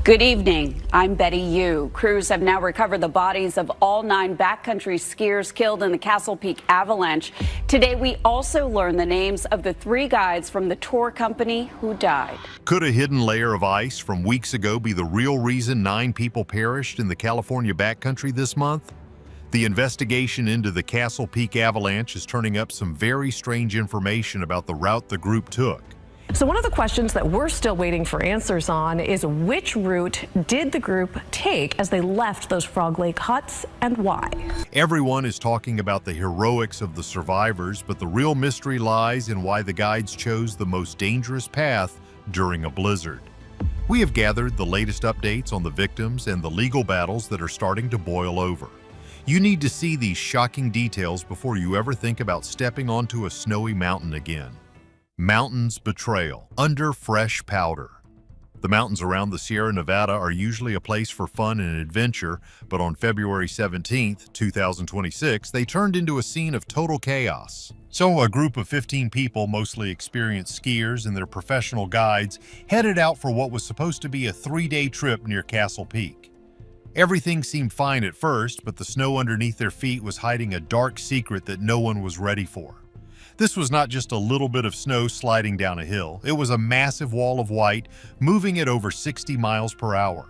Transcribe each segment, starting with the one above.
Good evening. I'm Betty Yu. Crews have now recovered the bodies of all 9 backcountry skiers killed in the Castle Peak avalanche. Today, we also learned the names of the 3 guides from the tour company who died. Could a hidden layer of ice from weeks ago be the real reason 9 people perished in the California backcountry this month? The investigation into the Castle Peak avalanche is turning up some very strange information about the route the group took. So one of the questions that we're still waiting for answers on is which route did the group take as they left those Frog Lake huts and why? Everyone is talking about the heroics of the survivors, but the real mystery lies in why the guides chose the most dangerous path during a blizzard. We have gathered the latest updates on the victims and the legal battles that are starting to boil over. You need to see these shocking details before you ever think about stepping onto a snowy mountain again. Mountains betrayal under fresh powder. The mountains around the Sierra Nevada are usually a place for fun and adventure, but on February 17, 2026, they turned into a scene of total chaos. So a group of 15 people, mostly experienced skiers and their professional guides, headed out for what was supposed to be a 3-day trip near Castle Peak. Everything seemed fine at first, but the snow underneath their feet was hiding a dark secret that no one was ready for. This was not just a little bit of snow sliding down a hill. It was a massive wall of white, moving at over 60 miles per hour.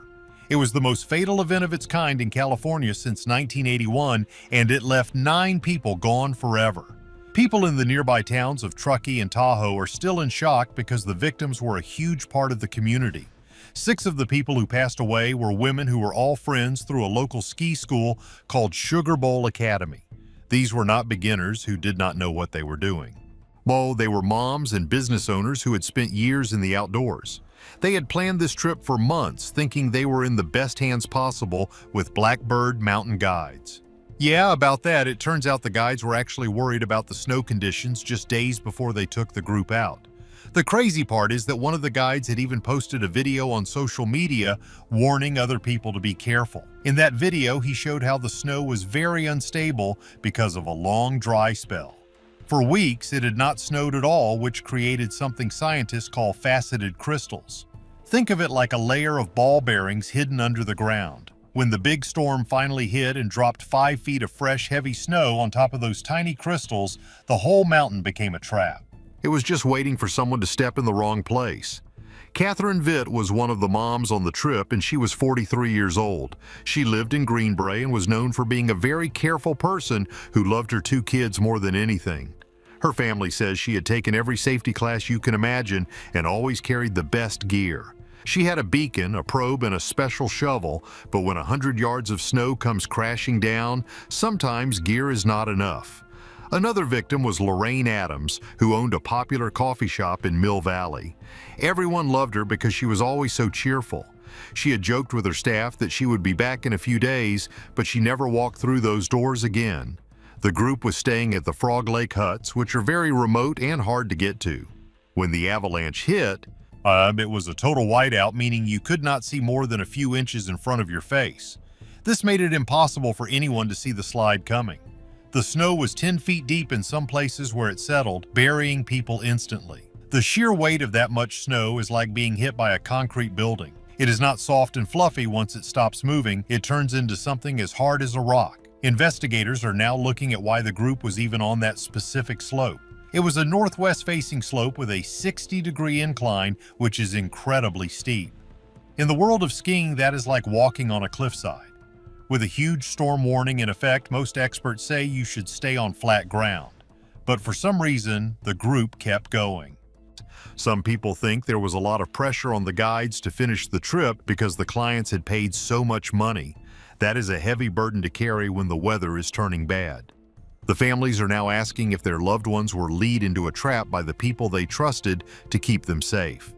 It was the most fatal event of its kind in California since 1981, and it left 9 people gone forever. People in the nearby towns of Truckee and Tahoe are still in shock because the victims were a huge part of the community. 6 of the people who passed away were women who were all friends through a local ski school called Sugar Bowl Academy. These were not beginners who did not know what they were doing. Well, they were moms and business owners who had spent years in the outdoors. They had planned this trip for months, thinking they were in the best hands possible with Blackbird Mountain Guides. Yeah, about that, it turns out the guides were actually worried about the snow conditions just days before they took the group out. The crazy part is that one of the guides had even posted a video on social media warning other people to be careful. In that video, he showed how the snow was very unstable because of a long dry spell. For weeks, it had not snowed at all, which created something scientists call faceted crystals. Think of it like a layer of ball bearings hidden under the ground. When the big storm finally hit and dropped 5 feet of fresh, heavy snow on top of those tiny crystals, the whole mountain became a trap. It was just waiting for someone to step in the wrong place. Catherine Vitt was one of the moms on the trip, and she was 43 years old. She lived in Greenbrae and was known for being a very careful person who loved her 2 kids more than anything. Her family says she had taken every safety class you can imagine and always carried the best gear. She had a beacon, a probe, and a special shovel, but when 100 yards of snow comes crashing down, sometimes gear is not enough. Another victim was Lorraine Adams, who owned a popular coffee shop in Mill Valley. Everyone loved her because she was always so cheerful. She had joked with her staff that she would be back in a few days, but she never walked through those doors again. The group was staying at the Frog Lake huts, which are very remote and hard to get to. When the avalanche hit, it was a total whiteout, meaning you could not see more than a few inches in front of your face. This made it impossible for anyone to see the slide coming. The snow was 10 feet deep in some places where it settled, burying people instantly. The sheer weight of that much snow is like being hit by a concrete building. It is not soft and fluffy once it stops moving. It turns into something as hard as a rock. Investigators are now looking at why the group was even on that specific slope. It was a northwest-facing slope with a 60-degree incline, which is incredibly steep. In the world of skiing, that is like walking on a cliffside. With a huge storm warning in effect, most experts say you should stay on flat ground. But for some reason, the group kept going. Some people think there was a lot of pressure on the guides to finish the trip because the clients had paid so much money. That is a heavy burden to carry when the weather is turning bad. The families are now asking if their loved ones were led into a trap by the people they trusted to keep them safe.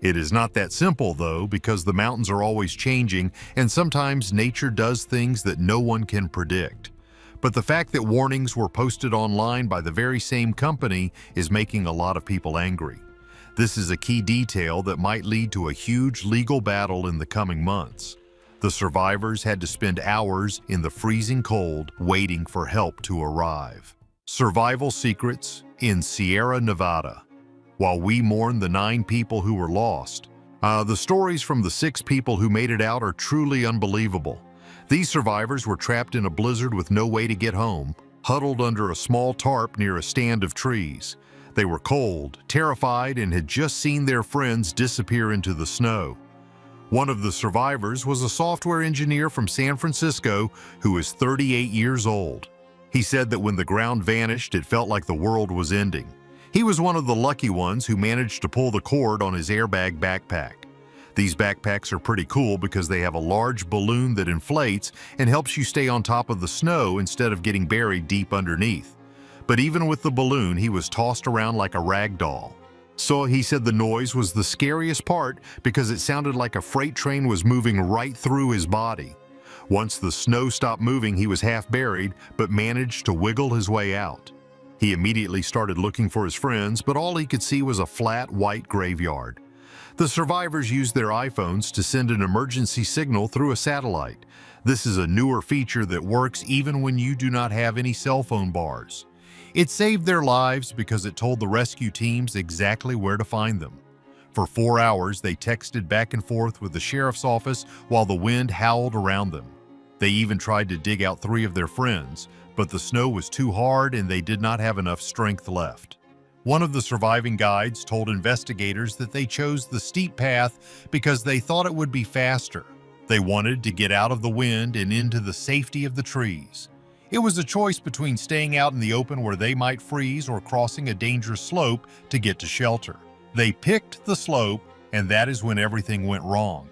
It is not that simple, though, because the mountains are always changing, and sometimes nature does things that no one can predict. But the fact that warnings were posted online by the very same company is making a lot of people angry. This is a key detail that might lead to a huge legal battle in the coming months. The survivors had to spend hours in the freezing cold waiting for help to arrive. Survival secrets in Sierra Nevada. While we mourn the 9 people who were lost, The stories from the 6 people who made it out are truly unbelievable. These survivors were trapped in a blizzard with no way to get home, huddled under a small tarp near a stand of trees. They were cold, terrified, and had just seen their friends disappear into the snow. One of the survivors was a software engineer from San Francisco who is 38 years old. He said that when the ground vanished, it felt like the world was ending. He was one of the lucky ones who managed to pull the cord on his airbag backpack. These backpacks are pretty cool because they have a large balloon that inflates and helps you stay on top of the snow instead of getting buried deep underneath. But even with the balloon, he was tossed around like a rag doll. So he said the noise was the scariest part because it sounded like a freight train was moving right through his body. Once the snow stopped moving, he was half buried, but managed to wiggle his way out. He immediately started looking for his friends, but all he could see was a flat, white graveyard. The survivors used their iPhones to send an emergency signal through a satellite. This is a newer feature that works even when you do not have any cell phone bars. It saved their lives because it told the rescue teams exactly where to find them. For 4 hours, they texted back and forth with the sheriff's office while the wind howled around them. They even tried to dig out 3 of their friends, but the snow was too hard and they did not have enough strength left. One of the surviving guides told investigators that they chose the steep path because they thought it would be faster. They wanted to get out of the wind and into the safety of the trees. It was a choice between staying out in the open where they might freeze or crossing a dangerous slope to get to shelter. They picked the slope, and that is when everything went wrong.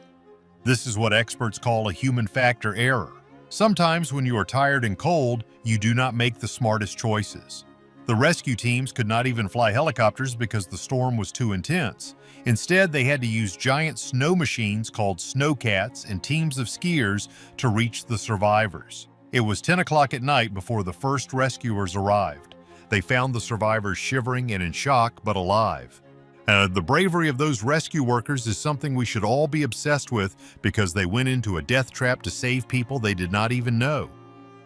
This is what experts call a human factor error. Sometimes when you are tired and cold, you do not make the smartest choices. The rescue teams could not even fly helicopters because the storm was too intense. Instead, they had to use giant snow machines called snowcats and teams of skiers to reach the survivors. It was 10 o'clock at night before the first rescuers arrived. They found the survivors shivering and in shock, but alive. The bravery of those rescue workers is something we should all be obsessed with because they went into a death trap to save people they did not even know.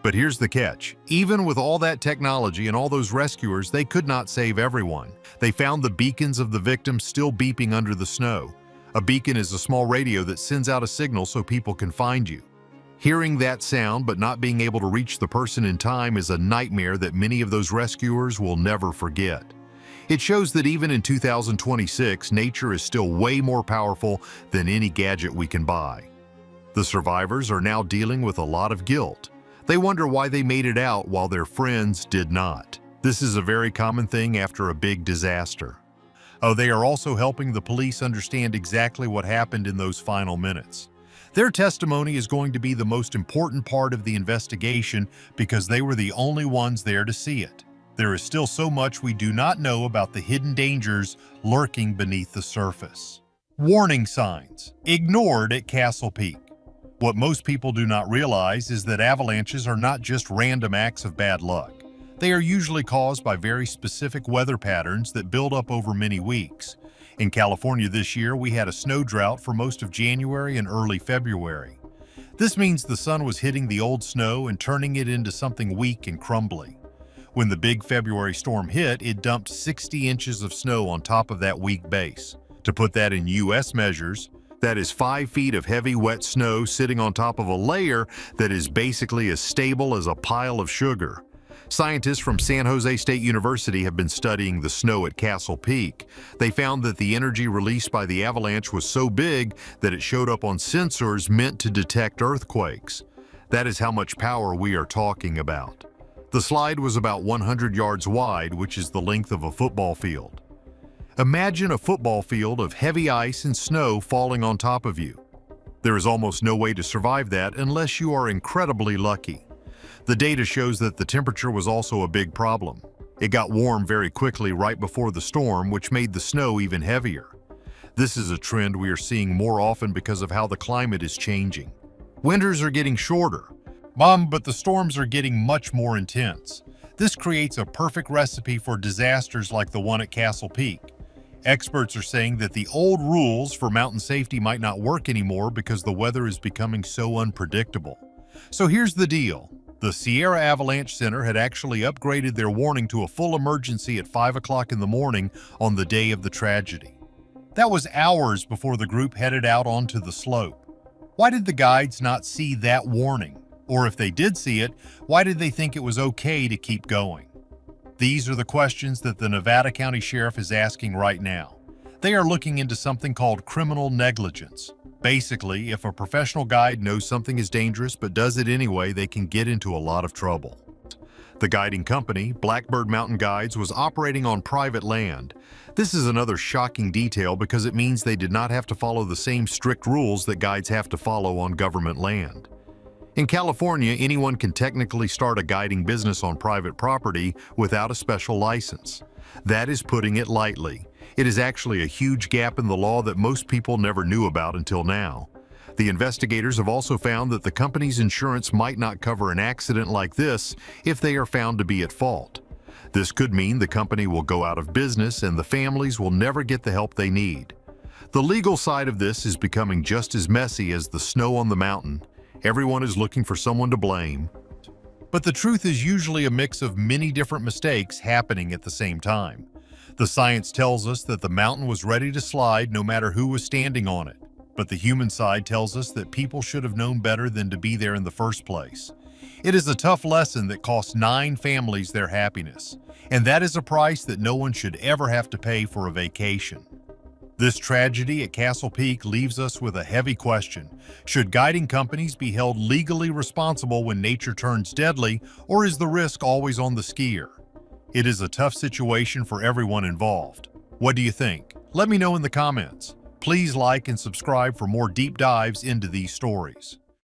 But here's the catch. Even with all that technology and all those rescuers, they could not save everyone. They found the beacons of the victims still beeping under the snow. A beacon is a small radio that sends out a signal so people can find you. Hearing that sound but not being able to reach the person in time is a nightmare that many of those rescuers will never forget. It shows that even in 2026, nature is still way more powerful than any gadget we can buy. The survivors are now dealing with a lot of guilt. They wonder why they made it out while their friends did not. This is a very common thing after a big disaster. They are also helping the police understand exactly what happened in those final minutes. Their testimony is going to be the most important part of the investigation because they were the only ones there to see it. There is still so much we do not know about the hidden dangers lurking beneath the surface. Warning signs ignored at Castle Peak. What most people do not realize is that avalanches are not just random acts of bad luck. They are usually caused by very specific weather patterns that build up over many weeks. In California this year, we had a snow drought for most of January and early February. This means the sun was hitting the old snow and turning it into something weak and crumbly. When the big February storm hit, it dumped 60 inches of snow on top of that weak base. To put that in U.S. measures, that is 5 feet of heavy, wet snow sitting on top of a layer that is basically as stable as a pile of sugar. Scientists from San Jose State University have been studying the snow at Castle Peak. They found that the energy released by the avalanche was so big that it showed up on sensors meant to detect earthquakes. That is how much power we are talking about. The slide was about 100 yards wide, which is the length of a football field. Imagine a football field of heavy ice and snow falling on top of you. There is almost no way to survive that unless you are incredibly lucky. The data shows that the temperature was also a big problem. It got warm very quickly right before the storm, which made the snow even heavier. This is a trend we are seeing more often because of how the climate is changing. Winters are getting shorter, but the storms are getting much more intense. This creates a perfect recipe for disasters like the one at Castle Peak. Experts are saying that the old rules for mountain safety might not work anymore because the weather is becoming so unpredictable. So here's the deal. The Sierra Avalanche Center had actually upgraded their warning to a full emergency at 5 o'clock in the morning on the day of the tragedy. That was hours before the group headed out onto the slope. Why did the guides not see that warning? Or if they did see it, why did they think it was okay to keep going? These are the questions that the Nevada County Sheriff is asking right now. They are looking into something called criminal negligence. Basically, if a professional guide knows something is dangerous but does it anyway, they can get into a lot of trouble. The guiding company, Blackbird Mountain Guides, was operating on private land. This is another shocking detail because it means they did not have to follow the same strict rules that guides have to follow on government land. In California, anyone can technically start a guiding business on private property without a special license. That is putting it lightly. It is actually a huge gap in the law that most people never knew about until now. The investigators have also found that the company's insurance might not cover an accident like this if they are found to be at fault. This could mean the company will go out of business and the families will never get the help they need. The legal side of this is becoming just as messy as the snow on the mountain. Everyone is looking for someone to blame. But the truth is usually a mix of many different mistakes happening at the same time. The science tells us that the mountain was ready to slide no matter who was standing on it. But the human side tells us that people should have known better than to be there in the first place. It is a tough lesson that cost 9 families their happiness, and that is a price that no one should ever have to pay for a vacation. This tragedy at Castle Peak leaves us with a heavy question. Should guiding companies be held legally responsible when nature turns deadly, or is the risk always on the skier? It is a tough situation for everyone involved. What do you think? Let me know in the comments. Please like and subscribe for more deep dives into these stories.